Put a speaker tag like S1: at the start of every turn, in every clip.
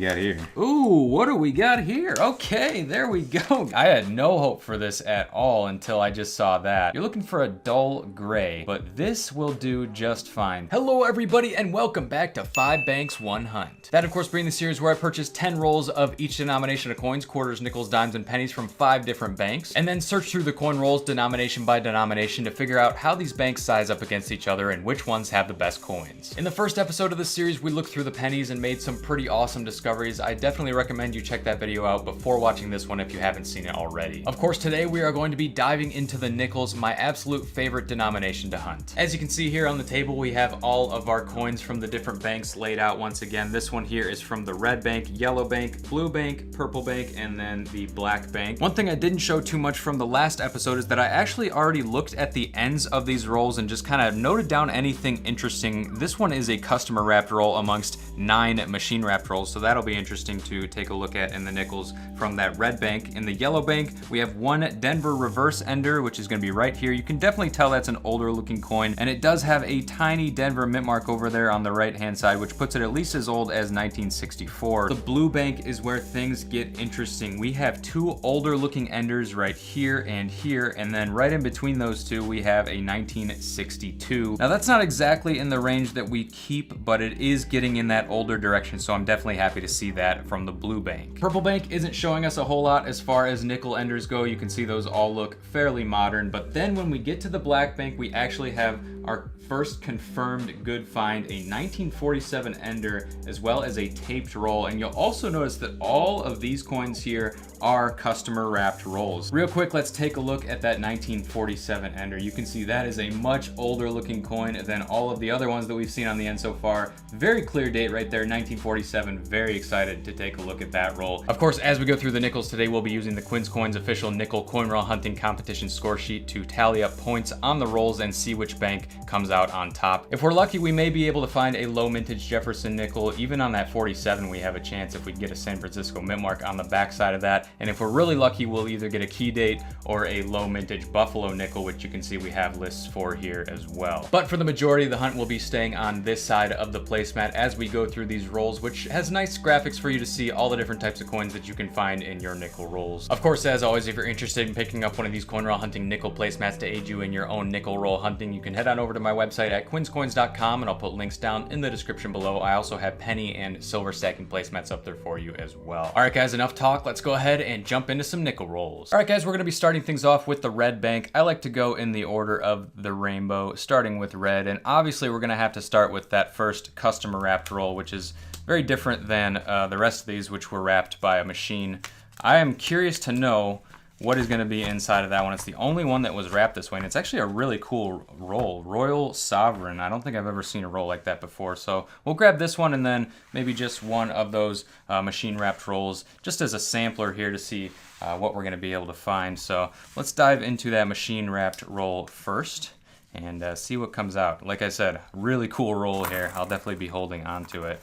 S1: got here?
S2: Ooh, what do we got here? Okay, there we go. I had no hope for this at all until I just saw that. You're looking for a dull gray, but this will do just fine. Hello everybody and welcome back to 5 Banks 1 Hunt. That of course being the series where I purchased 10 rolls of each denomination of coins, quarters, nickels, dimes, and pennies from 5 different banks, and then search through the coin rolls denomination by denomination to figure out how these banks size up against each other and which ones have the best coins. In the first episode of this series, we looked through the pennies and made some pretty awesome discoveries. I definitely recommend you check that video out before watching this one if you haven't seen it already. Of course, today we are going to be diving into the nickels, my absolute favorite denomination to hunt. As you can see here on the table, we have all of our coins from the different banks laid out once again. This one here is from the red bank, yellow bank, blue bank, purple bank, and then the black bank. One thing I didn't show too much from the last episode is that I actually already looked at the ends of these rolls and just kind of noted down anything interesting. This one is a customer wrapped roll amongst 9 machine wrapped rolls, so that'll be interesting to take a look at in the nickels from that red bank. In the yellow bank, we have one Denver reverse ender, which is going to be right here. You can definitely tell that's an older looking coin, and it does have a tiny Denver mint mark over there on the right hand side, which puts it at least as old as 1964. The blue bank is where things get interesting. We have 2 older looking enders right here, and then right in between those two we have a 1962. Now that's not exactly in the range that we keep, but it is getting in that older direction, so I'm definitely happy to see that from the blue bank. Purple bank isn't showing us a whole lot as far as nickel enders go. You can see those all look fairly modern, but then when we get to the black bank, we actually have our first confirmed good find, a 1947 ender, as well as a taped roll. And you'll also notice that all of these coins here are customer wrapped rolls. Real quick, let's take a look at that 1947 ender. You can see that is a much older looking coin than all of the other ones that we've seen on the end so far. Very clear date right there, 1947. Very excited to take a look at that roll. Of course, as we go through the nickels today, we'll be using the Quin Coins official nickel coin roll hunting competition score sheet to tally up points on the rolls and see which bank comes out on top. If we're lucky, we may be able to find a low mintage Jefferson nickel. Even on that 47, we have a chance if we get a San Francisco mint mark on the back side of that. And if we're really lucky, we'll either get a key date or a low mintage Buffalo nickel, which you can see we have lists for here as well. But for the majority of the hunt, we'll be staying on this side of the placemat as we go through these rolls, which has nice graphics for you to see all the different types of coins that you can find in your nickel rolls. Of course, as always, if you're interested in picking up one of these coin roll hunting nickel placemats to aid you in your own nickel roll hunting, you can head on over to my website at quinscoins.com, and I'll put links down in the description below. I also have penny and silver stacking placemats up there for you as well. All right, guys, enough talk. Let's go ahead and jump into some nickel rolls. All right, guys, we're going to be starting things off with the red bank. I like to go in the order of the rainbow, starting with red, and obviously we're going to have to start with that first customer wrapped roll, which is very different than the rest of these, which were wrapped by a machine. I am curious to know what is going to be inside of that one. It's the only one that was wrapped this way, and it's actually a really cool roll. Royal Sovereign. I don't think I've ever seen a roll like that before, so we'll grab this one and then maybe just one of those machine wrapped rolls just as a sampler here to see what we're going to be able to find. So let's dive into that machine wrapped roll first and see what comes out. Like I said, really cool roll here. I'll definitely be holding on to it.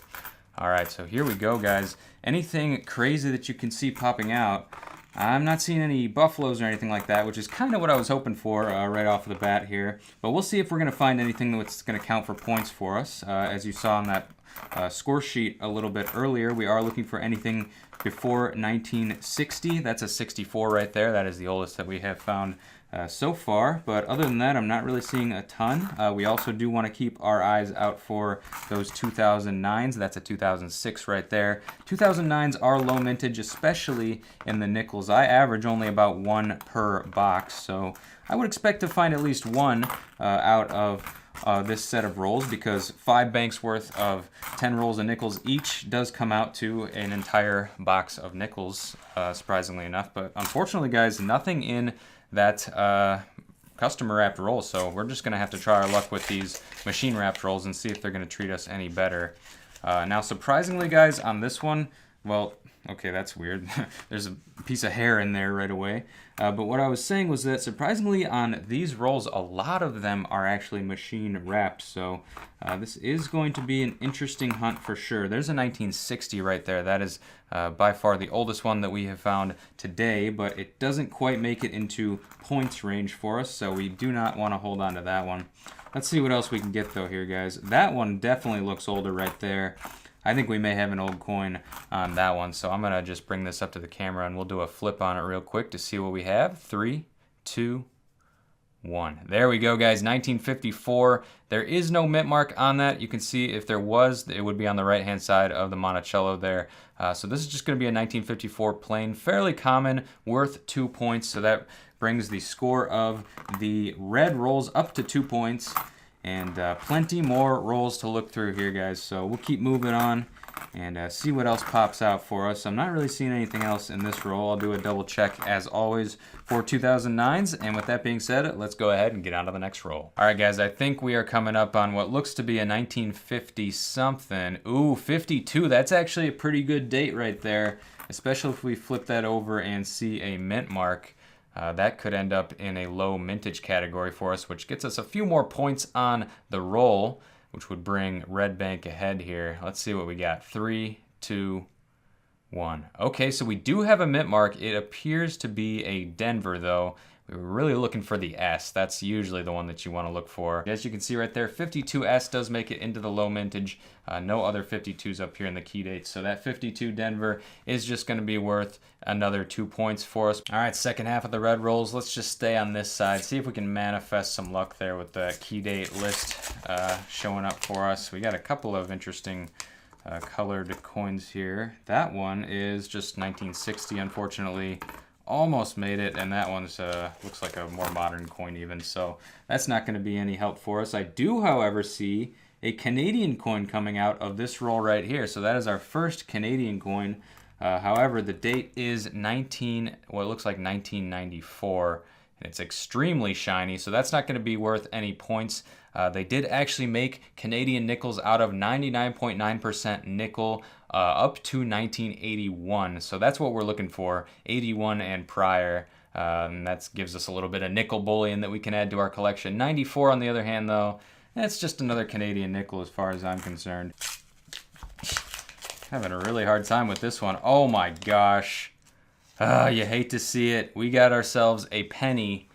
S2: All right, so here we go, guys. Anything crazy that you can see popping out? I'm not seeing any buffaloes or anything like that, which is kind of what I was hoping for right off the bat here. But we'll see if we're going to find anything that's going to count for points for us. As you saw on that score sheet a little bit earlier, we are looking for anything before 1960. That's a 64 right there. That is the oldest that we have found so far, but other than that, I'm not really seeing a ton. We also do want to keep our eyes out for those 2009s. That's a 2006 right there. 2009s are low mintage, especially in the nickels. I average only about 1 per box, so I would expect to find at least 1 out of this set of rolls, because 5 banks worth of 10 rolls of nickels each does come out to an entire box of nickels, surprisingly enough. But unfortunately, guys, nothing in that customer wrapped roll, so we're just gonna have to try our luck with these machine wrapped rolls and see if they're gonna treat us any better. Now surprisingly, guys, on this one, well, okay, that's weird. There's a piece of hair in there right away. But what I was saying was that surprisingly on these rolls, a lot of them are actually machine wrapped. So this is going to be an interesting hunt for sure. There's a 1960 right there. That is by far the oldest one that we have found today, but it doesn't quite make it into points range for us, so we do not want to hold on to that one. Let's see what else we can get though here, guys. That one definitely looks older right there. I think we may have an old coin on that one. So I'm gonna just bring this up to the camera and we'll do a flip on it real quick to see what we have. 3, 2, 1. There we go, guys. 1954. There is no mint mark on that. You can see if there was, it would be on the right-hand side of the Monticello there. So this is just going to be a 1954 plain, fairly common, worth 2 points. So that brings the score of the red rolls up to 2 points, and plenty more rolls to look through here, guys. So we'll keep moving on and see what else pops out for us. I'm not really seeing anything else in this roll. I'll do a double check as always for 2009s. And with that being said, let's go ahead and get on to the next roll. All right, guys, I think we are coming up on what looks to be a 1950 something. Ooh, 52. That's actually a pretty good date right there, especially if we flip that over and see a mint mark. That could end up in a low mintage category for us, which gets us a few more points on the roll, which would bring Red Bank ahead here. Let's see what we got. 3, 2, 1. Okay, so we do have a mint mark. It appears to be a Denver, though. We were really looking for the S. That's usually the one that you want to look for. As you can see right there, 52S does make it into the low mintage. No other 52s up here in the key dates. So that 52 Denver is just going to be worth another 2 points for us. All right, second half of the red rolls. Let's just stay on this side. See if we can manifest some luck there with the key date list showing up for us. We got a couple of interesting colored coins here. That one is just 1960, unfortunately. Almost made it, and that one's looks like a more modern coin even, so that's not going to be any help for us. I do, however, see a Canadian coin coming out of this roll right here, so that is our first Canadian coin. However, the date is it looks like 1994, and it's extremely shiny, so that's not going to be worth any points. They did actually make Canadian nickels out of 99.9% nickel up to 1981. So that's what we're looking for, 81 and prior. That gives us a little bit of nickel bullion that we can add to our collection. 94 on the other hand, though, that's just another Canadian nickel as far as I'm concerned. Having a really hard time with this one. Oh my gosh. You hate to see it. We got ourselves a penny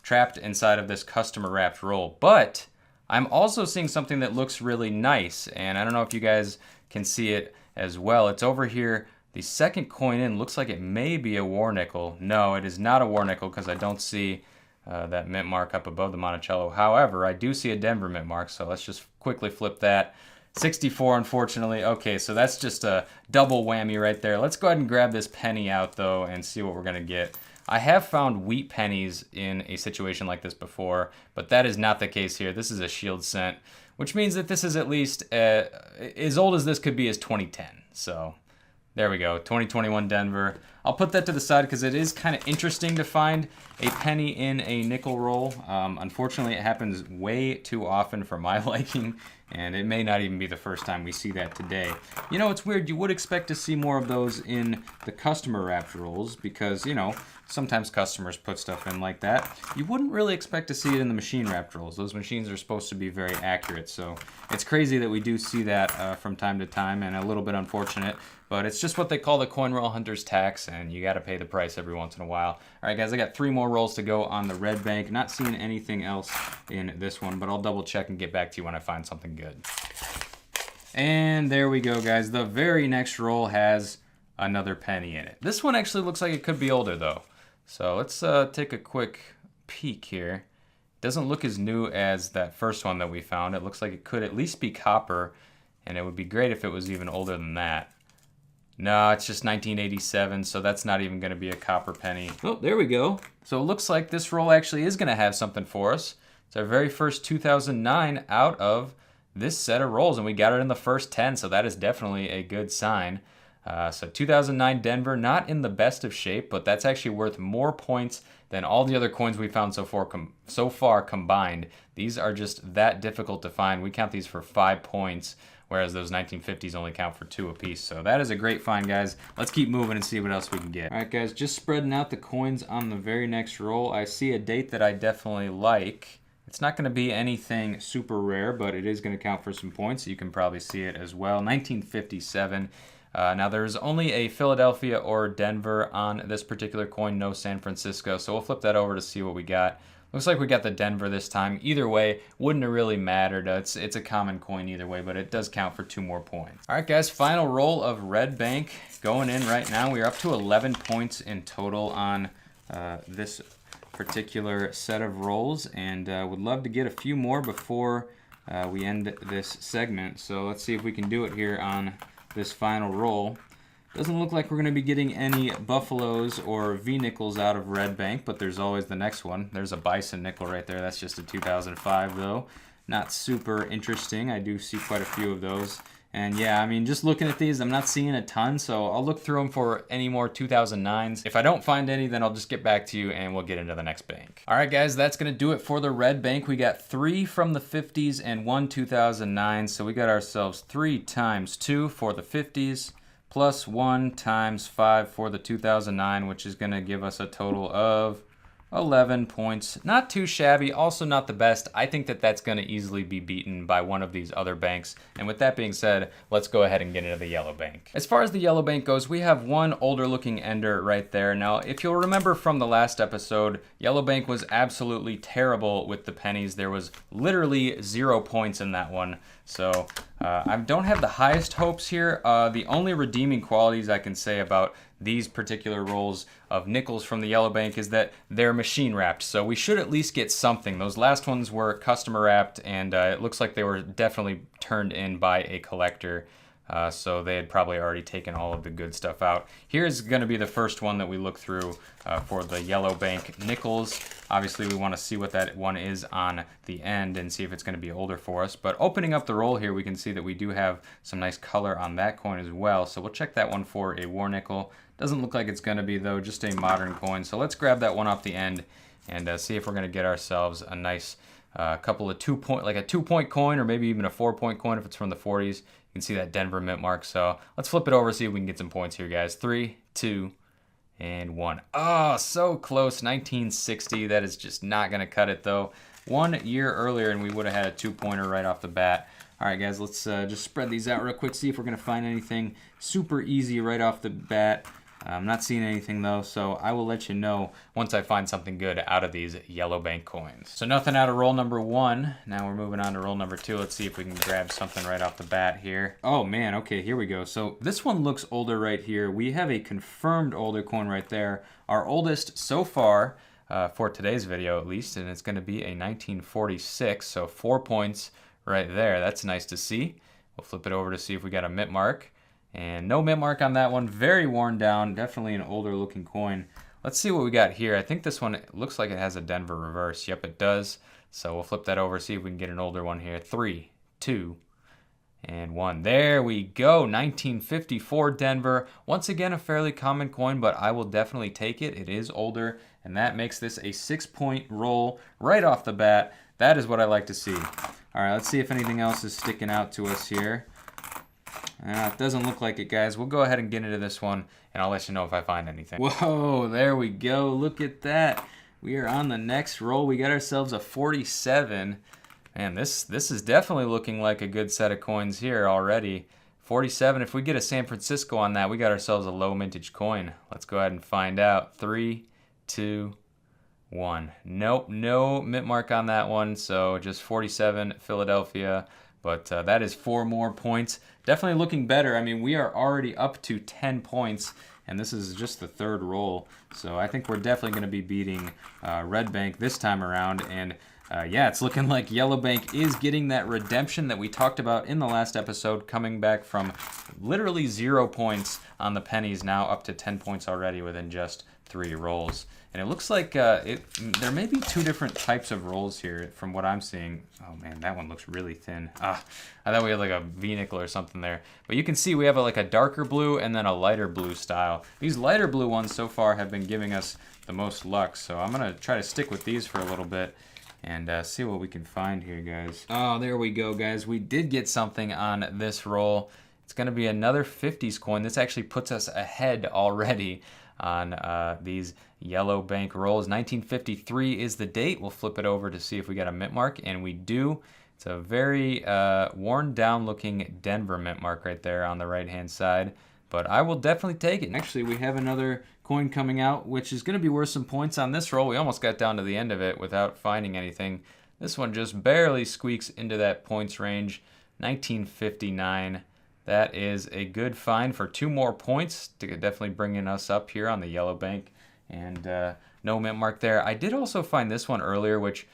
S2: trapped inside of this customer wrapped roll. But I'm also seeing something that looks really nice, and I don't know if you guys can see it as well. It's over here. The second coin in looks like it may be a war nickel. No, it is not a war nickel because I don't see that mint mark up above the Monticello. However, I do see a Denver mint mark, so let's just quickly flip that. 64, unfortunately. Okay, so that's just a double whammy right there. Let's go ahead and grab this penny out, though, and see what we're going to get. I have found wheat pennies in a situation like this before, but that is not the case here. This is a shield cent, which means that this is at least as old as this could be as 2010. So there we go, 2021 Denver. I'll put that to the side because it is kind of interesting to find a penny in a nickel roll. Unfortunately, it happens way too often for my liking, and it may not even be the first time we see that today. You know, it's weird. You would expect to see more of those in the customer wrapped rolls because, you know, sometimes customers put stuff in like that. You wouldn't really expect to see it in the machine wrapped rolls. Those machines are supposed to be very accurate, so it's crazy that we do see that from time to time, and a little bit unfortunate, but it's just what they call the coin roll hunter's tax, and you got to pay the price every once in a while. All right, guys, I got 3 more rolls to go on the red bank. Not seeing anything else in this one, but I'll double check and get back to you when I find something good. And there we go, guys. The very next roll has another penny in it. This one actually looks like it could be older, though. So let's take a quick peek here. Doesn't look as new as that first one that we found. It looks like it could at least be copper, and it would be great if it was even older than that. No, it's just 1987, so that's not even going to be a copper penny. Oh, there we go. So it looks like this roll actually is going to have something for us. It's our very first 2009 out of this set of rolls, and we got it in the first 10, so that is definitely a good sign. So 2009 Denver, not in the best of shape, but that's actually worth more points than all the other coins we found so far combined. These are just that difficult to find. We count these for 5 points, whereas those 1950s only count for 2 apiece. So that is a great find, guys. Let's keep moving and see what else we can get. All right, guys, just spreading out the coins on the very next roll. I see a date that I definitely like. It's not going to be anything super rare, but it is going to count for some points. You can probably see it as well. 1957. Now there's only a Philadelphia or Denver on this particular coin, no San Francisco. So we'll flip that over to see what we got. Looks like we got the Denver this time. Either way, wouldn't have really mattered. It's a common coin either way, but it does count for 2 more points. All right, guys, final roll of red bank going in right now. We are up to 11 points in total on this particular set of rolls, and would love to get a few more before we end this segment. So let's see if we can do it here on this final roll. Doesn't look like we're going to be getting any buffaloes or V-nickels out of red bank, but there's always the next one. There's a bison nickel right there. That's just a 2005 though. Not super interesting. I do see quite a few of those. And yeah, I mean, just looking at these, I'm not seeing a ton, so I'll look through them for any more 2009s. If I don't find any, then I'll just get back to you and we'll get into the next bank. All right, guys, that's gonna do it for the red bank. We got 3 from the 50s and 1 2009, so we got ourselves 3 times 2 for the 50s, plus 1 times 5 for the 2009, which is gonna give us a total of 11 points. Not too shabby, also not the best. I think that that's going to easily be beaten by one of these other banks. And with that being said, let's go ahead and get into the yellow bank. As far as the yellow bank goes, we have one older looking ender right there. Now, if you'll remember from the last episode, yellow bank was absolutely terrible with the pennies. There was literally 0 points in that one. So I don't have the highest hopes here. The only redeeming qualities I can say about these particular rolls of nickels from the yellow bank is that they're machine wrapped, so we should at least get something. Those last ones were customer wrapped, and it looks like they were definitely turned in by a collector, so they had probably already taken all of the good stuff out. Here's going to be the first one that we look through for the yellow bank nickels. Obviously we want to see what that one is on the end and see if it's going to be older for us, but opening up the roll here, we can see that we do have some nice color on that coin as well, so we'll check that one for a war nickel. Doesn't look like it's going to be though, just a modern coin. So let's grab that one off the end and see if we're going to get ourselves a nice couple of 2 point, like a 2 point coin, or maybe even a 4 point coin if it's from the 40s. You can see that Denver mint mark. So let's flip it over, see if we can get some points here, guys. 3, 2, and 1. Oh, so close. 1960. That is just not going to cut it though. 1 year earlier and we would have had a 2-pointer right off the bat. All right, guys, let's just spread these out real quick, see if we're going to find anything super easy right off the bat. I'm not seeing anything though, so I will let you know once I find something good out of these yellow bank coins. So nothing out of roll number 1. Now we're moving on to roll number 2. Let's see if we can grab something right off the bat here. Oh man, okay, here we go. So this one looks older right here. We have a confirmed older coin right there. Our oldest so far, for today's video at least, and it's going to be a 1946, so 4 points right there. That's nice to see. We'll flip it over to see if we got a mint mark. And no mint mark on that one. Very worn down. Definitely an older looking coin. Let's see what we got here. I think this one looks like it has a Denver reverse. Yep, it does. So we'll flip that over, see if we can get an older one here. 3, 2, and 1. There we go. 1954 Denver. Once again, a fairly common coin, but I will definitely take it. It is older, and that makes this a 6-point roll right off the bat. That is what I like to see. All right, let's see if anything else is sticking out to us here. It doesn't look like it, guys. We'll go ahead and get into this one, and I'll let you know if I find anything. Whoa, there we go. Look at that. We are on the next roll. We got ourselves a 47. Man, this is definitely looking like a good set of coins here already. 47. If we get a San Francisco on that, we got ourselves a low mintage coin. Let's go ahead and find out. 3, 2, 1. Nope, no mint mark on that one, so just 47 Philadelphia. But that is 4 more points. Definitely looking better. I mean, we are already up to 10 points, and this is just the 3rd roll. So I think we're definitely going to be beating Red Bank this time around. And yeah, it's looking like Yellow Bank is getting that redemption that we talked about in the last episode, coming back from literally 0 points on the pennies, now up to 10 points already within just 3 rolls. And it looks like there may be 2 different types of rolls here from what I'm seeing. Oh man, that one looks really thin. I thought we had like a V-nickel or something there. But you can see we have like a darker blue and then a lighter blue style. These lighter blue ones so far have been giving us the most luck. So I'm going to try to stick with these for a little bit and see what we can find here, guys. Oh, there we go, guys. We did get something on this roll. It's going to be another 50s coin. This actually puts us ahead already on these yellow bank rolls. 1953 is the date. We'll flip it over to see if we got a mint mark, and we do. It's a very worn down looking Denver mint mark right there on the right hand side. but I will definitely take it. Actually, we have another coin coming out, which is going to be worth some points on this roll. We almost got down to the end of it without finding anything. This one just barely squeaks into that points range. 1959. That is a good find for 2 more points to definitely bringing us up here on the yellow bank. And no mint mark there. I did also find this one earlier, which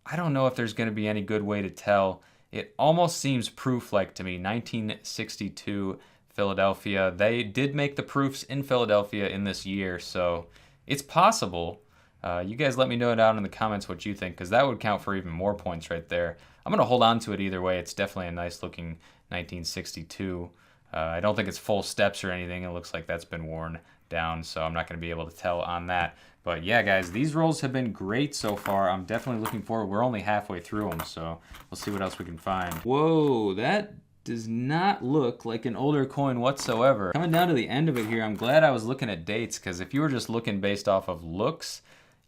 S2: I don't know if there's going to be any good way to tell. It almost seems proof-like to me. 1962 Philadelphia. They did make the proofs in Philadelphia in this year, so it's possible. You guys let me know down in the comments what you think, because that would count for even more points right there. I'm going to hold on to it either way. It's definitely a nice-looking 1962. I don't think it's full steps or anything. It looks like that's been worn down, so I'm not going to be able to tell on that. But yeah, guys, these rolls have been great so far. I'm definitely looking forward. We're only halfway through them, so we'll see what else we can find. Whoa, that does not look like an older coin whatsoever. Coming down to the end of it here, I'm glad I was looking at dates, because if you were just looking based off of looks,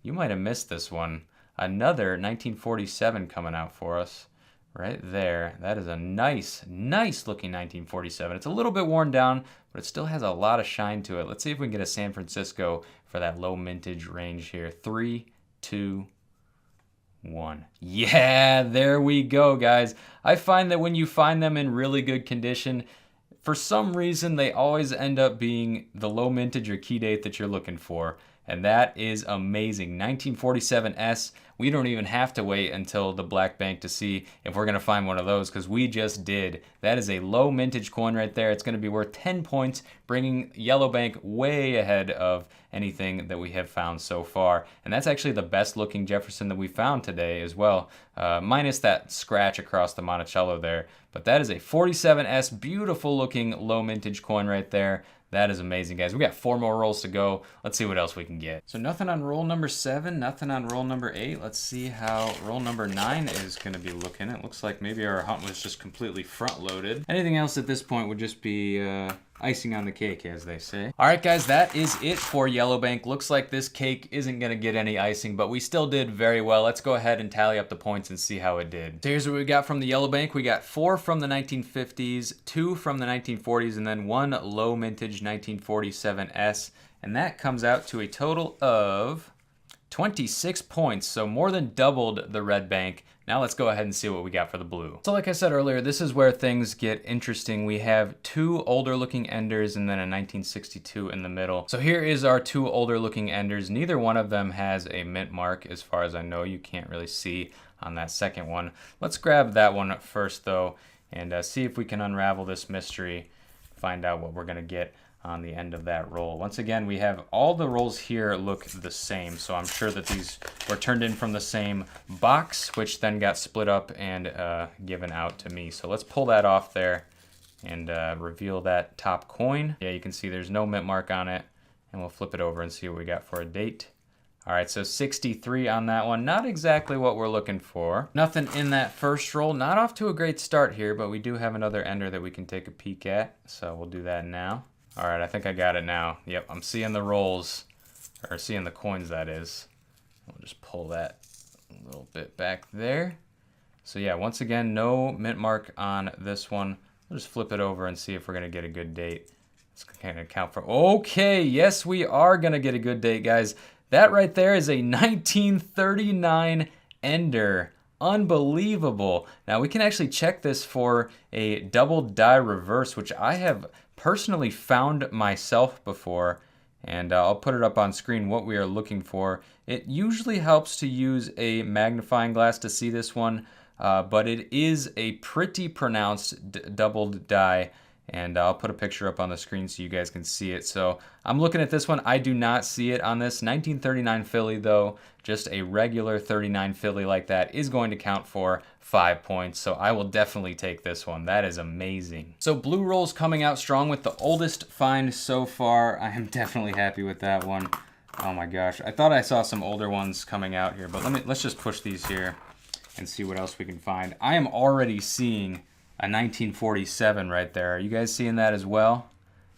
S2: you might have missed this one. Another 1947 coming out for us right there. That is a nice looking 1947. It's a little bit worn down, but it still has a lot of shine to it. Let's see if we can get a San Francisco for that low mintage range here. 3, 2, 1. Yeah, there we go, guys. I find that when you find them in really good condition, for some reason they always end up being the low mintage or key date that you're looking for. And that is amazing. 1947S. We don't even have to wait until the black bank to see if we're going to find one of those, because we just did. That is a low mintage coin right there. It's going to be worth 10 points, bringing yellow bank way ahead of anything that we have found so far. And that's actually the best looking Jefferson that we found today as well, minus that scratch across the Monticello there. But that is a 47S, beautiful looking low mintage coin right there. That is amazing, guys. We got 4 more rolls to go. Let's see what else we can get. So nothing on roll number 7, nothing on roll number 8. Let's see how roll number 9 is going to be looking. It looks like maybe our hunt was just completely front-loaded. Anything else at this point would just be icing on the cake, as they say. All right, guys, that is it for Yellow Bank. Looks like this cake isn't going to get any icing, but we still did very well. Let's go ahead and tally up the points and see how it did. So here's what we got from the Yellow Bank. We got 4 from the 1950s, 2 from the 1940s, and then 1 low mintage 1947S. And that comes out to a total of 26 points, so more than doubled the red bank. Now let's go ahead and see what we got for the blue. So like I said earlier, this is where things get interesting. We have 2 older looking enders and then a 1962 in the middle. So here is our 2 older looking enders. Neither one of them has a mint mark as far as I know. You can't really see on that second one. Let's grab that one first though and see if we can unravel this mystery, find out what we're gonna get on the end of that roll. Once again, we have all the rolls here look the same, so I'm sure that these were turned in from the same box, which then got split up and given out to me. So let's pull that off there and reveal that top coin. Yeah, you can see there's no mint mark on it, and we'll flip it over and see what we got for a date. All right, so 63 on that one. Not exactly what we're looking for. Nothing in that first roll. Not off to a great start here, but we do have another ender that we can take a peek at, so we'll do that now. All right, I think I got it now. Yep, I'm seeing the rolls, or seeing the coins, that is. We'll just pull that a little bit back there. So yeah, once again, no mint mark on this one. We'll just flip it over and see if we're gonna get a good date. It's gonna count for, okay, yes, we are gonna get a good date, guys. That right there is a 1939 ender. Unbelievable. Now we can actually check this for a double die reverse, which I have personally found myself before, and I'll put it up on screen what we are looking for. It usually helps to use a magnifying glass to see this one, but it is a pretty pronounced doubled die, and I'll put a picture up on the screen so you guys can see it. So I'm looking at this one. I do not see it on this 1939 Philly though. Just a regular 39 Philly like that is going to count for 5 points. So I will definitely take this one. That is amazing. So blue rolls coming out strong with the oldest find so far. I am definitely happy with that one. Oh my gosh. I thought I saw some older ones coming out here, but let's just push these here and see what else we can find. I am already seeing a 1947 right there. Are you guys seeing that as well?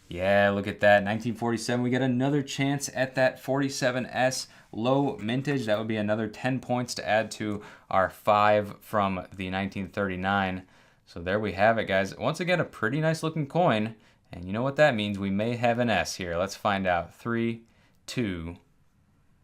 S2: Yeah, look at that. 1947. We get another chance at that 47S low mintage. That would be another 10 points to add to our 5 from the 1939. So there we have it, guys. Once again, a pretty nice looking coin. And you know what that means? We may have an S here. Let's find out. 3, 2,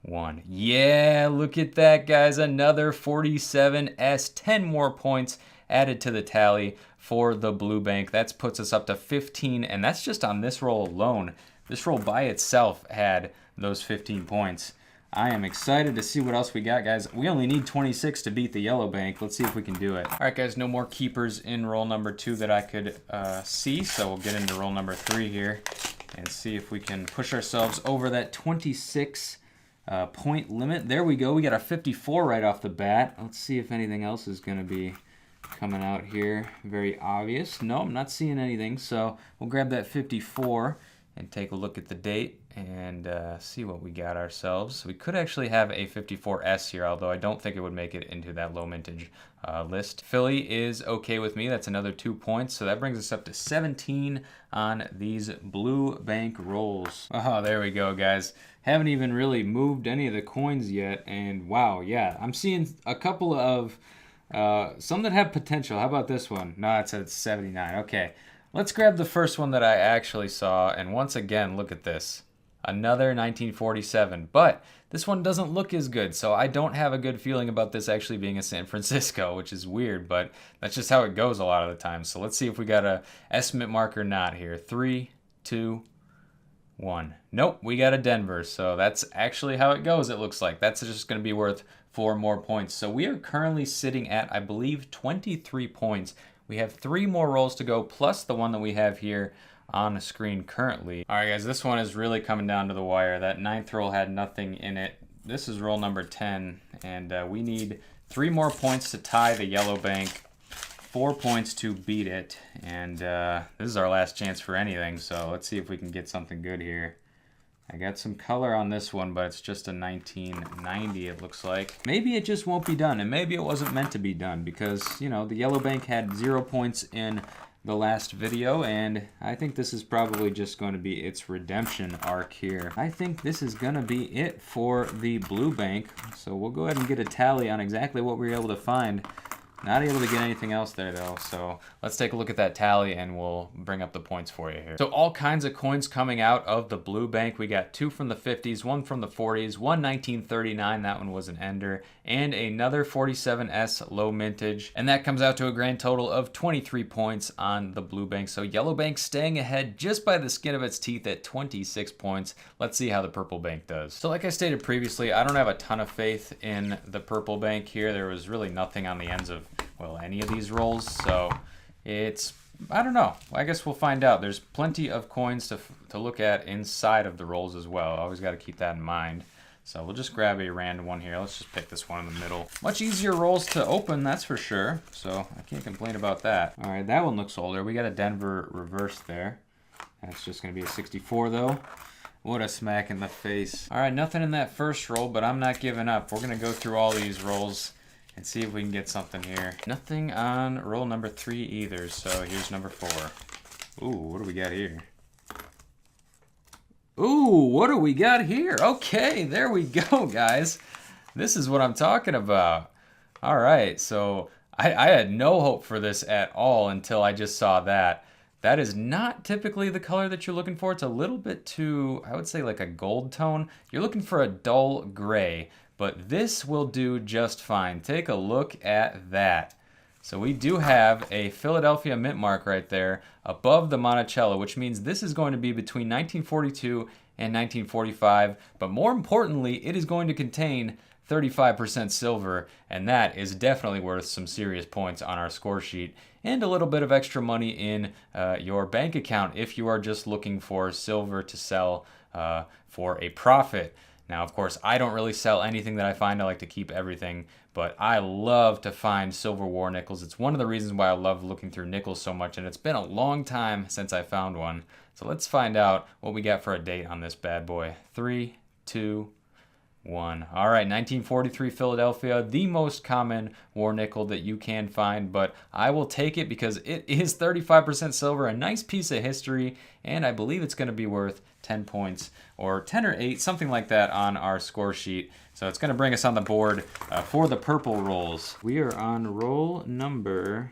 S2: 1. Yeah, look at that, guys. Another 47S. 10 more points added to the tally for the blue bank. That puts us up to 15, and that's just on this roll alone. This roll by itself had those 15 points. I am excited to see what else we got, guys. We only need 26 to beat the yellow bank. Let's see if we can do it. All right, guys, no more keepers in roll number 2 that I could see, so we'll get into roll number 3 here and see if we can push ourselves over that 26 point limit. There we go. We got a 54 right off the bat. Let's see if anything else is going to be coming out here. Very obvious. No, I'm not seeing anything, so we'll grab that 54 and take a look at the date and see what we got ourselves. We could actually have a 54S here, although I don't think it would make it into that low mintage list. Philly is okay with me. That's another 2 points, so that brings us up to 17 on these blue bank rolls. Oh, there we go, guys. Haven't even really moved any of the coins yet, and wow, yeah, I'm seeing a couple of some that have potential. How about this one? No, it says 79. Okay, let's grab the first one that I actually saw, and once again, look at this. Another 1947, but this one doesn't look as good, so I don't have a good feeling about this actually being a San Francisco, which is weird, but that's just how it goes a lot of the time. So let's see if we got a estimate mark or not here. 3, 2, 1. Nope, we got a Denver, so that's actually how it goes, it looks like. That's just going to be worth 4 more points. So we are currently sitting at, I believe, 23 points. We have 3 more rolls to go, plus the one that we have here on the screen currently. All right, guys, this one is really coming down to the wire. That 9th roll had nothing in it. This is roll number 10, and we need 3 more points to tie the yellow bank, 4 points to beat it, and this is our last chance for anything, so let's see if we can get something good here. I got some color on this one, but it's just a 1990, it looks like. Maybe it just won't be done, and maybe it wasn't meant to be done, because, you know, the yellow bank had 0 points in the last video, and I think this is probably just going to be its redemption arc here. I think this is going to be it for the blue bank, so we'll go ahead and get a tally on exactly what we were able to find. Not able to get anything else there though, so let's take a look at that tally and we'll bring up the points for you here. So all kinds of coins coming out of the blue bank. We got 2 from the 50s, 1 from the 40s, 1 1939, that one was an ender, and another 47S low mintage, and that comes out to a grand total of 23 points on the blue bank. So yellow bank staying ahead just by the skin of its teeth at 26 points. Let's see how the purple bank does. So like I stated previously, I don't have a ton of faith in the purple bank here. There was really nothing on the ends of, well, any of these rolls, so it's, I don't know. I guess we'll find out. There's plenty of coins to look at inside of the rolls as well. Always got to keep that in mind. So we'll just grab a random one here. Let's just pick this one in the middle. Much easier rolls to open, that's for sure. So I can't complain about that. All right, that one looks older. We got a Denver reverse there. That's just going to be a 64 though. What a smack in the face. All right, nothing in that first roll, but I'm not giving up. We're going to go through all these rolls and see if we can get something here. Nothing on roll number 3 either, so here's number 4. Ooh, what do we got here? Ooh, what do we got here? Okay, there we go, guys. This is what I'm talking about. All right, so I had no hope for this at all until I just saw that. That is not typically the color that you're looking for. It's a little bit too, I would say, like a gold tone. You're looking for a dull gray, but this will do just fine. Take a look at that. So we do have a Philadelphia mint mark right there above the Monticello, which means this is going to be between 1942 and 1945, but more importantly, it is going to contain 35% silver, and that is definitely worth some serious points on our score sheet and a little bit of extra money in your bank account if you are just looking for silver to sell for a profit. Now, of course, I don't really sell anything that I find. I like to keep everything, but I love to find silver war nickels. It's one of the reasons why I love looking through nickels so much, and it's been a long time since I found one. So let's find out what we got for a date on this bad boy. 3, 2, 1. All right, 1943 Philadelphia, the most common war nickel that you can find, but I will take it because it is 35% silver, a nice piece of history, and I believe it's going to be worth 10 points or 10 or 8, something like that on our score sheet. So it's going to bring us on the board for the purple rolls. We are on roll number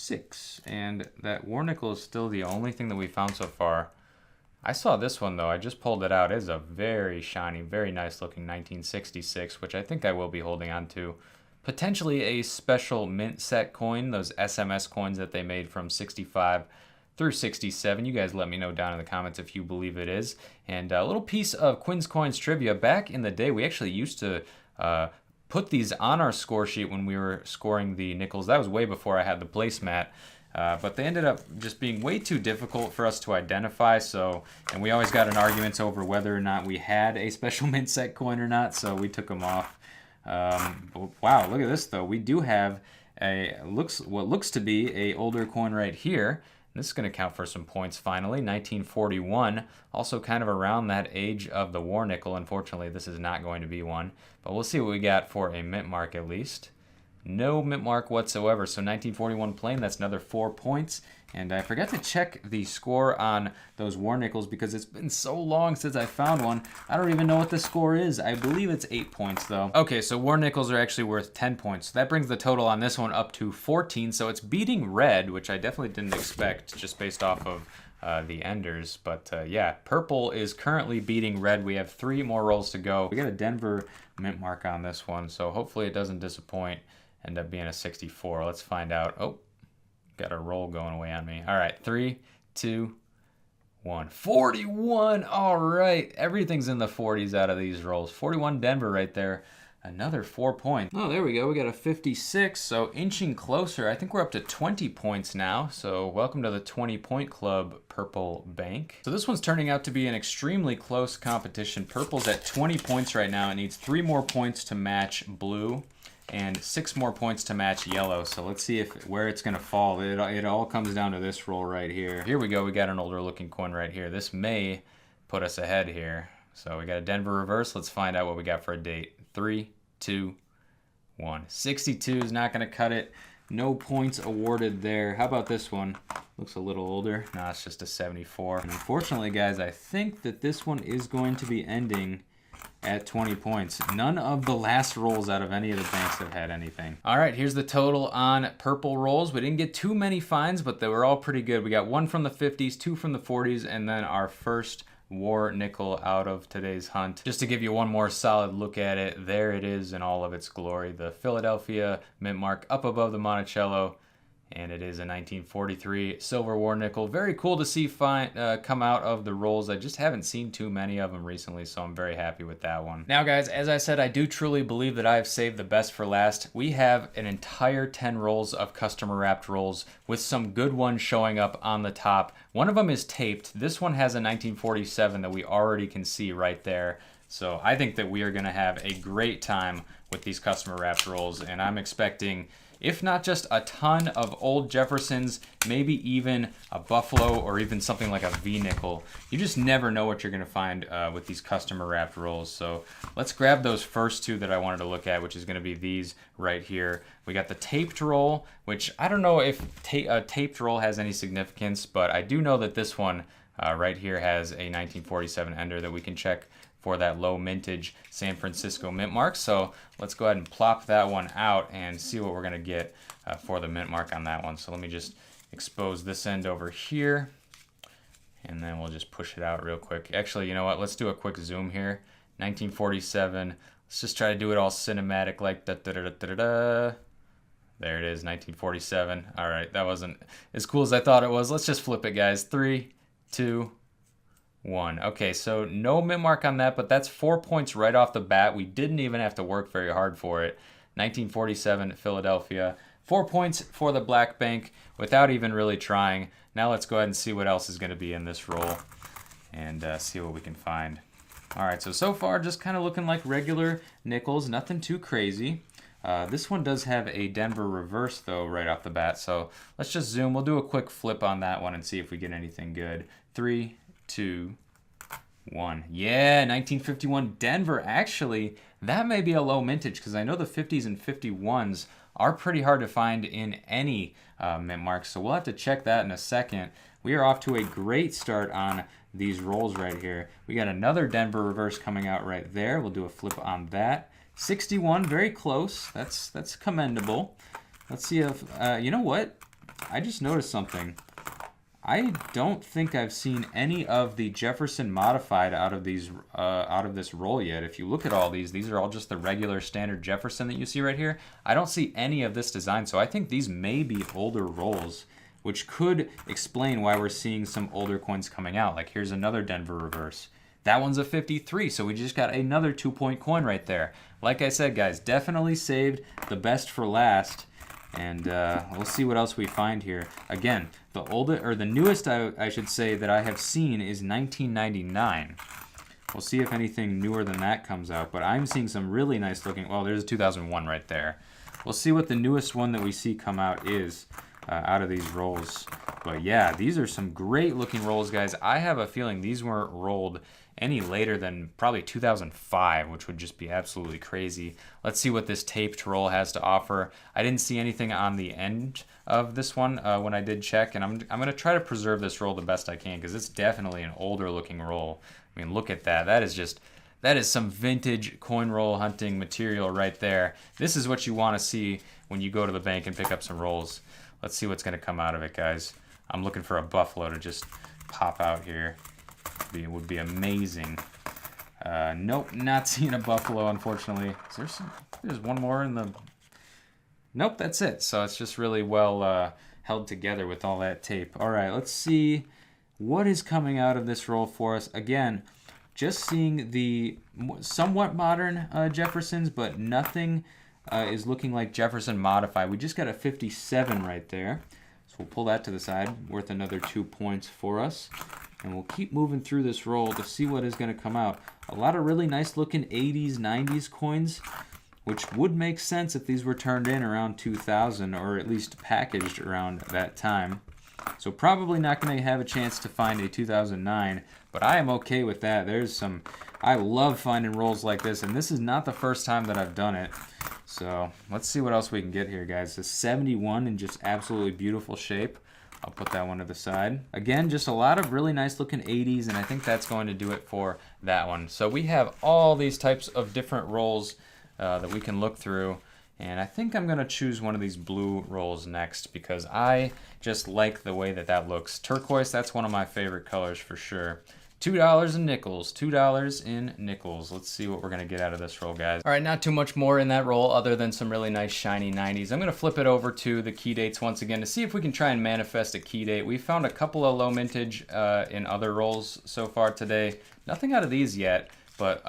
S2: 6. And that war nickel is still the only thing that we found so far. I saw this one though, I just pulled it out. It is a very shiny, very nice looking 1966, which I think I will be holding on to. Potentially a special mint set coin, those SMS coins that they made from 65 through 67. You guys let me know down in the comments if you believe it is. And a little piece of Quin Coins trivia. Back in the day, we actually used to put these on our score sheet when we were scoring the nickels. That was way before I had the placemat. But they ended up just being way too difficult for us to identify. And we always got in arguments over whether or not we had a special mint set coin or not. So we took them off. Wow, look at this though. We do have what looks to be a older coin right here. This is going to count for some points finally. 1941, also kind of around that age of the war nickel. Unfortunately, this is not going to be one, but we'll see what we got for a mint mark at least. No mint mark whatsoever. So 1941 plain, that's another 4 points. And I forgot to check the score on those war nickels because it's been so long since I found one. I don't even know what the score is. I believe it's 8 points though. Okay, so war nickels are actually worth 10 points. So that brings the total on this one up to 14. So it's beating red, which I definitely didn't expect just based off of the enders. But yeah, purple is currently beating red. We have 3 more rolls to go. We got a Denver mint mark on this one, so hopefully it doesn't disappoint. End up being a 64. Let's find out. Oh, got a roll going away on me. All right, 3, 2, 1. 41. All right, everything's in the 40s out of these rolls. 41 Denver right there. Another 4 points. Oh, there we go. We got a 56, so inching closer. I think we're up to 20 points now. So welcome to the 20-point club, Purple Bank. So this one's turning out to be an extremely close competition. Purple's at 20 points right now. It needs 3 more points to match blue and 6 more points to match yellow. So let's see where it's gonna fall. It all comes down to this roll right here. Here we go. We got an older looking coin right here. This may put us ahead here. So we got a Denver reverse. Let's find out what we got for a date. 3, 2, 1. 62 is not gonna cut it. No points awarded there. How about this one? Looks a little older. No, it's just a 74. And unfortunately, guys, I think that this one is going to be ending at 20 points. None of the last rolls out of any of the banks have had anything. All right, here's the total on purple rolls. We didn't get too many finds, but they were all pretty good. We got 1 from the 50s, 2 from the 40s, and then our first war nickel out of today's hunt. Just to give you one more solid look at it, there it is in all of its glory. The Philadelphia mint mark up above the Monticello. And it is a 1943 silver war nickel. Very cool to see come out of the rolls. I just haven't seen too many of them recently, so I'm very happy with that one. Now, guys, as I said, I do truly believe that I have saved the best for last. We have an entire 10 rolls of customer wrapped rolls with some good ones showing up on the top. One of them is taped. This one has a 1947 that we already can see right there. So I think that we are going to have a great time with these customer wrapped rolls, and I'm expecting, if not just a ton of old Jeffersons, maybe even a Buffalo or even something like a V-nickel. You just never know what you're going to find with these customer wrapped rolls. So let's grab those first 2 that I wanted to look at, which is going to be these right here. We got the taped roll, which I don't know if a taped roll has any significance, but I do know that this one right here has a 1947 ender that we can check for that low mintage San Francisco mint mark. So let's go ahead and plop that one out and see what we're gonna get for the mint mark on that one. So let me just expose this end over here, and then we'll just push it out real quick. Actually, you know what? Let's do a quick zoom here. 1947. Let's just try to do it all cinematic like da da da da da. There it is, 1947. All right, that wasn't as cool as I thought it was. Let's just flip it, guys. 3, 2, 1. Okay, so no mint mark on that, but that's 4 points right off the bat. We didn't even have to work very hard for it. 1947 Philadelphia. 4 points for the black bank without even really trying. Now let's go ahead and see what else is going to be in this roll and see what we can find. All right, so far just kind of looking like regular nickels, nothing too crazy. This one does have a Denver reverse though right off the bat, so let's just zoom. We'll do a quick flip on that one and see if we get anything good. 3, 2, 1. Yeah, 1951 Denver. Actually, that may be a low mintage because I know the 50s and 51s are pretty hard to find in any mint marks, so we'll have to check that in a second. We are off to a great start on these rolls right here. We got another Denver reverse coming out right there. We'll do a flip on that. 61, very close. That's commendable. Let's see if, you know what? I just noticed something. I don't think I've seen any of the Jefferson modified out of this roll yet. If you look at all these are all just the regular standard Jefferson that you see right here. I don't see any of this design, so I think these may be older rolls, which could explain why we're seeing some older coins coming out. Like here's another Denver reverse. That one's a 53, so we just got another 2-point coin right there. Like I said, guys, definitely saved the best for last. And we'll see what else we find here. Again, the newest I should say that I have seen is 1999. We'll see if anything newer than that comes out. But I'm seeing some really nice looking. Well, there's a 2001 right there. We'll see what the newest one that we see come out is out of these rolls. But yeah, these are some great looking rolls, guys. I have a feeling these weren't rolled any later than probably 2005, which would just be absolutely crazy. Let's see what this taped roll has to offer. I didn't see anything on the end of this one when I did check, and I'm going to try to preserve this roll the best I can because it's definitely an older looking roll. I mean, look at that. That is some vintage coin roll hunting material right there. This is what you want to see when you go to the bank and pick up some rolls. Let's see what's going to come out of it, guys. I'm looking for a buffalo to just pop out here. It would be amazing. Nope, not seeing a buffalo, unfortunately. Is there there's one more in the... Nope, that's it. So it's just really well held together with all that tape. All right, let's see what is coming out of this roll for us. Again, just seeing the somewhat modern Jeffersons, but nothing is looking like Jefferson modified. We just got a 57 right there. So we'll pull that to the side, worth another 2 points for us. And we'll keep moving through this roll to see what is going to come out. A lot of really nice looking 80s, 90s coins, which would make sense if these were turned in around 2000 or at least packaged around that time. So probably not going to have a chance to find a 2009, but I am okay with that. I love finding rolls like this, and this is not the first time that I've done it. So let's see what else we can get here, guys. This 71 in just absolutely beautiful shape. I'll put that one to the side. Again, just a lot of really nice looking 80s, and I think that's going to do it for that one. So we have all these types of different rolls that we can look through, and I think I'm going to choose one of these blue rolls next because I just like the way that looks. Turquoise, that's one of my favorite colors for sure. $2 in nickels, $2 in nickels. Let's see what we're gonna get out of this roll, guys. All right, not too much more in that roll other than some really nice shiny 90s. I'm gonna flip it over to the key dates once again to see if we can try and manifest a key date. We found a couple of low mintage in other rolls so far today. Nothing out of these yet, but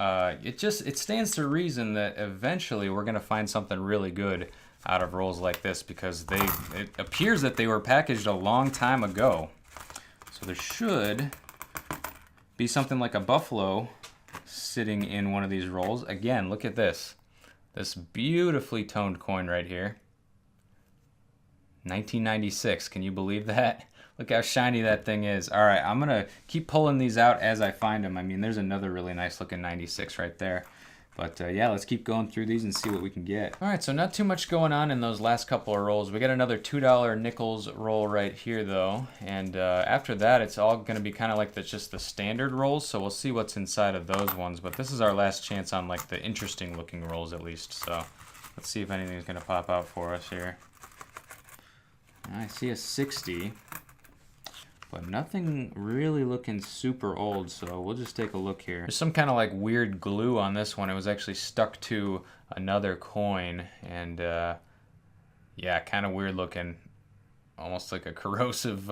S2: it stands to reason that eventually we're gonna find something really good out of rolls like this because it appears that they were packaged a long time ago. So there should be something like a buffalo sitting in one of these rolls. Again, look at this. This beautifully toned coin right here. 1996, can you believe that? Look how shiny that thing is. All right, I'm gonna keep pulling these out as I find them. I mean, there's another really nice looking 96 right there. But yeah, let's keep going through these and see what we can get. All right, so not too much going on in those last couple of rolls. We got another $2 nickels roll right here though. And after that, it's all gonna be kind of like just the standard rolls. So we'll see what's inside of those ones. But this is our last chance on like the interesting looking rolls at least. So let's see if anything's gonna pop out for us here. I see a 60. But nothing really looking super old, so we'll just take a look here. There's some kind of like weird glue on this one. It was actually stuck to another coin, and yeah, kind of weird looking. Almost like a corrosive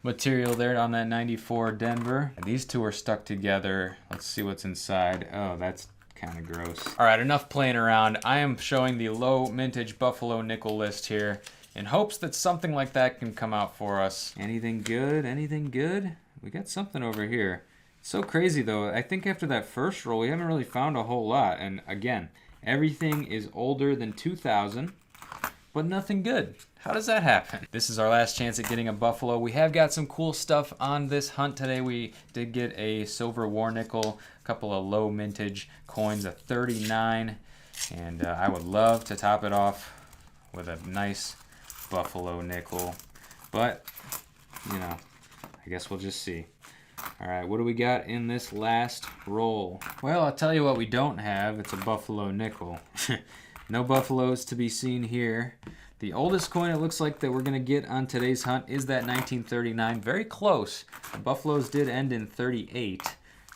S2: material there on that 94 Denver. And these two are stuck together. Let's see what's inside. Oh, that's kind of gross. All right, enough playing around. I am showing the low mintage Buffalo nickel list here, in hopes that something like that can come out for us. Anything good? Anything good? We got something over here. It's so crazy though. I think after that first roll, we haven't really found a whole lot. And again, everything is older than 2000, but nothing good. How does that happen? This is our last chance at getting a buffalo. We have got some cool stuff on this hunt today. We did get a silver war nickel, a couple of low mintage coins, a 39, and I would love to top it off with a nice buffalo nickel, but you know, I guess we'll just see. All right, what do we got in this last roll? Well, I'll tell you what we don't have. It's a buffalo nickel. No buffaloes to be seen here. The oldest coin it looks like that we're gonna get on today's hunt is that 1939. Very close. The Buffaloes did end in 38,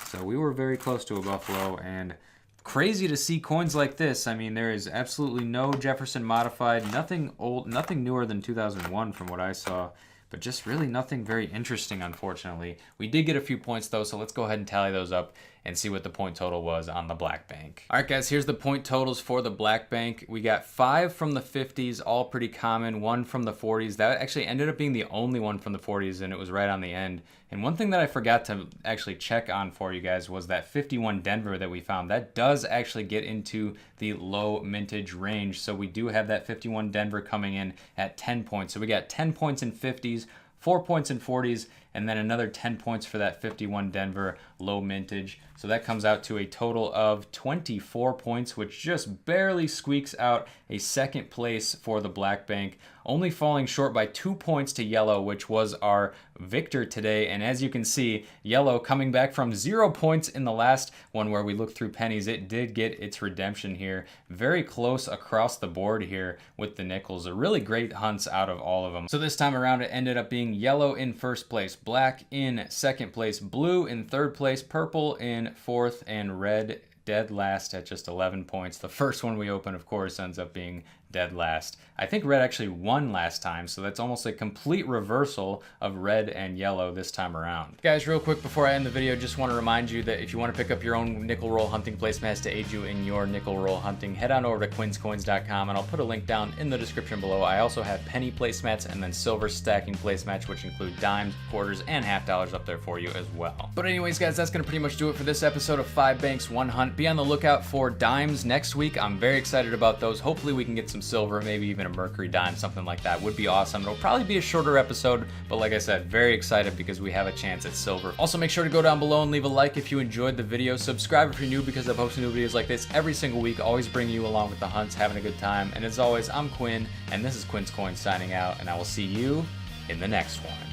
S2: so we were very close to a Buffalo, and crazy to see coins like this. I mean, there is absolutely no Jefferson modified, nothing old, nothing newer than 2001 from what I saw, but just really nothing very interesting, unfortunately. We did get a few points though, so let's go ahead and tally those up and see what the point total was on the Black Bank. All right, guys, here's the point totals for the Black Bank. We got 5 from the 50s, all pretty common, 1 from the 40s. That actually ended up being the only one from the 40s, and it was right on the end. And one thing that I forgot to actually check on for you guys was that 51 Denver that we found. That does actually get into the low mintage range. So we do have that 51 Denver coming in at 10 points. So we got 10 points in 50s, 4 points in 40s, and then another 10 points for that 51 Denver low mintage. So that comes out to a total of 24 points, which just barely squeaks out a second place for the Black Bank, only falling short by 2 points to Yellow, which was our victor today. And as you can see, Yellow coming back from 0 points in the last one where we looked through pennies, it did get its redemption here. Very close across the board here with the nickels. A really great hunts out of all of them. So this time around, it ended up being Yellow in first place, Black in second place, Blue in third place, Purple in fourth, and Red dead last at just 11 points. The first one we open, of course, ends up being dead last. I think Red actually won last time, so that's almost a complete reversal of Red and Yellow this time around. Guys, real quick before I end the video, just want to remind you that if you want to pick up your own nickel roll hunting placemats to aid you in your nickel roll hunting, head on over to quinscoins.com, and I'll put a link down in the description below. I also have penny placemats and then silver stacking placemats, which include dimes, quarters, and half dollars up there for you as well. But anyways, guys, that's going to pretty much do it for this episode of 5 Banks, 1 Hunt. Be on the lookout for dimes next week. I'm very excited about those. Hopefully we can get some silver, maybe even a mercury dime, something like that would be awesome. It'll probably be a shorter episode, but like I said, very excited because we have a chance at silver. Also, make sure to go down below and leave a like if you enjoyed the video. Subscribe if you're new because I post new videos like this every single week, always bringing you along with the hunts, having a good time. And as always, I'm Quinn, and this is Quin's Coins signing out, and I will see you in the next one.